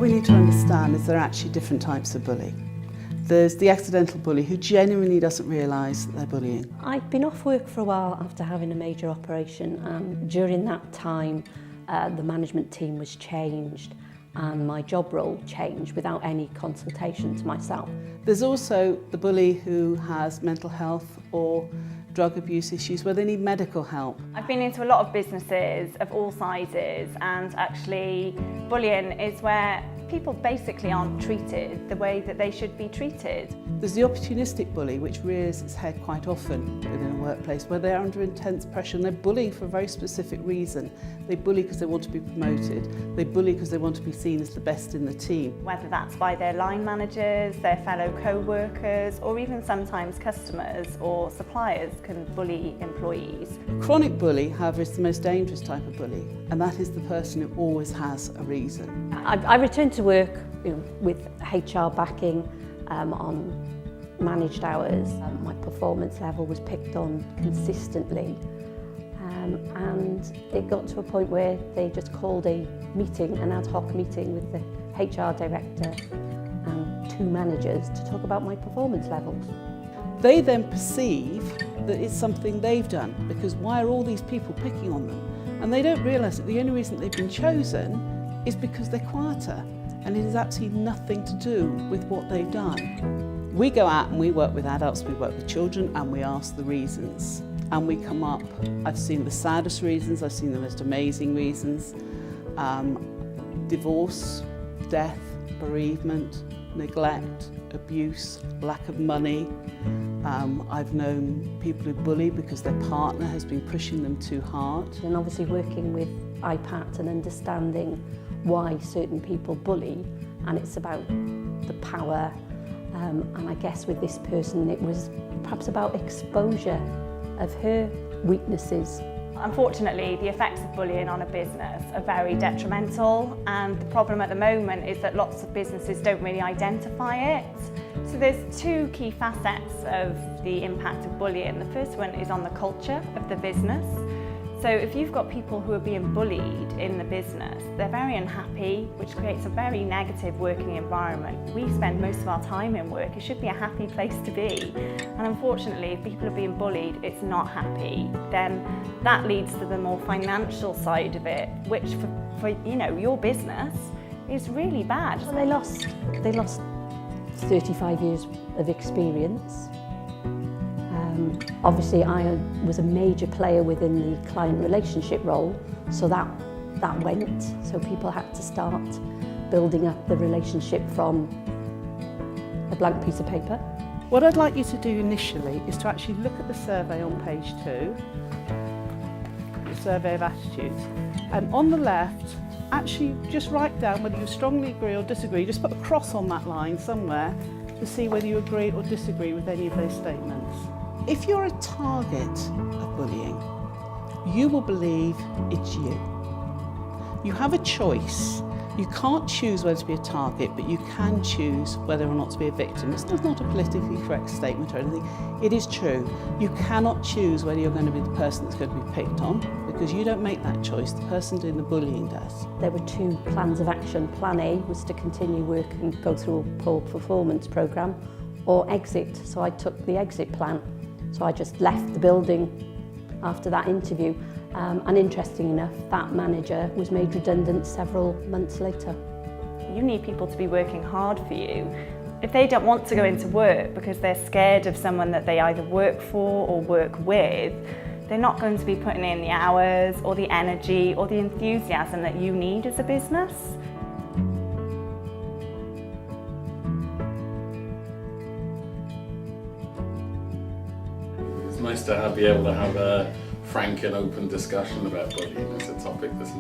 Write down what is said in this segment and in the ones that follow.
we need to understand is there are actually different types of bully. There's the accidental bully who genuinely doesn't realise that they're bullying. I'd been off work for a while after having a major operation, and during that time the management team was changed and my job role changed without any consultation to myself. There's also the bully who has mental health or drug abuse issues where they need medical help. I've been into a lot of businesses of all sizes, and actually bullying is where people basically aren't treated the way that they should be treated. There's the opportunistic bully, which rears its head quite often within a workplace, where they're under intense pressure and they're bullying for a very specific reason. They bully because they want to be promoted. They bully because they want to be seen as the best in the team. Whether that's by their line managers, their fellow co-workers, or even sometimes customers or suppliers can bully employees. Chronic bully, however, is the most dangerous type of bully, and that is the person who always has a reason. I returned to work with HR backing on managed hours. My performance level was picked on consistently, and it got to a point where they just called a meeting, an ad hoc meeting with the HR director and 2 managers to talk about my performance levels. They then perceive that it's something they've done, because why are all these people picking on them? And they don't realise that the only reason they've been chosen is because they're quieter, and it has absolutely nothing to do with what they've done. We go out and we work with adults, we work with children, and we ask the reasons. And we come up, I've seen the saddest reasons, I've seen the most amazing reasons. Divorce, death, bereavement, neglect, abuse, lack of money. I've known people who bully because their partner has been pushing them too hard. And obviously working with IPAT and understanding why certain people bully, and it's about the power, and I guess with this person it was perhaps about exposure of her weaknesses. Unfortunately, the effects of bullying on a business are very detrimental, and the problem at the moment is that lots of businesses don't really identify it. So there's 2 key facets of the impact of bullying. The first one is on the culture of the business. So if you've got people who are being bullied in the business, they're very unhappy, which creates a very negative working environment. We spend most of our time in work. It should be a happy place to be. And unfortunately, if people are being bullied, it's not happy. Then that leads to the more financial side of it, which for your business is really bad. Well, they lost 35 years of experience. Obviously I was a major player within the client relationship role, so that went. So people had to start building up the relationship from a blank piece of paper. What I'd like you to do initially is to actually look at the survey on page 2, the survey of attitudes, and on the left actually just write down whether you strongly agree or disagree. Just put a cross on that line somewhere to see whether you agree or disagree with any of those statements. If you're a target of bullying, you will believe it's you. You have a choice. You can't choose whether to be a target, but you can choose whether or not to be a victim. This is not a politically correct statement or anything. It is true. You cannot choose whether you're going to be the person that's going to be picked on, because you don't make that choice. The person doing the bullying does. There were 2 plans of action. Plan A was to continue work and go through a poor performance programme, or exit. So I took the exit plan. So I just left the building after that interview. And interesting enough, that manager was made redundant several months later. You need people to be working hard for you. If they don't want to go into work because they're scared of someone that they either work for or work with, they're not going to be putting in the hours or the energy or the enthusiasm that you need as a business. It's nice to be able to have a frank and open discussion about bullying as a topic that's,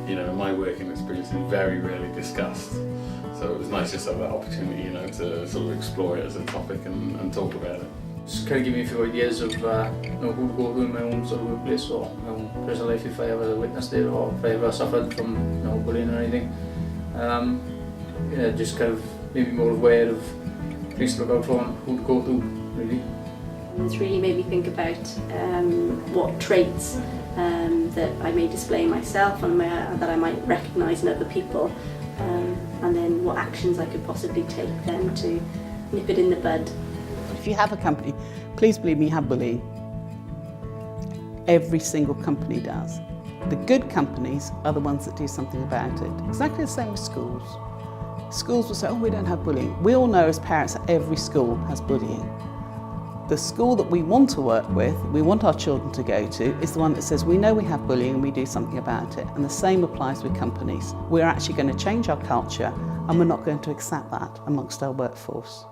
in my working experience, is very rarely discussed. So it was nice just to have that opportunity, to sort of explore it as a topic and talk about it. Just kind of give me a few ideas of who to go to in my own sort of workplace or my own personal life if I ever witnessed it or if I ever suffered from bullying or anything. Just kind of maybe more aware of things to look out for and who to go to, really. It's really made me think about what traits that I may display in myself and that I might recognise in other people. and then what actions I could possibly take then to nip it in the bud. If you have a company, please believe me, you have bullying. Every single company does. The good companies are the ones that do something about it. Exactly the same with schools. Schools will say, oh, we don't have bullying. We all know as parents that every school has bullying. The school that we want to work with, we want our children to go to, is the one that says we know we have bullying and we do something about it. And the same applies with companies. We're actually going to change our culture and we're not going to accept that amongst our workforce.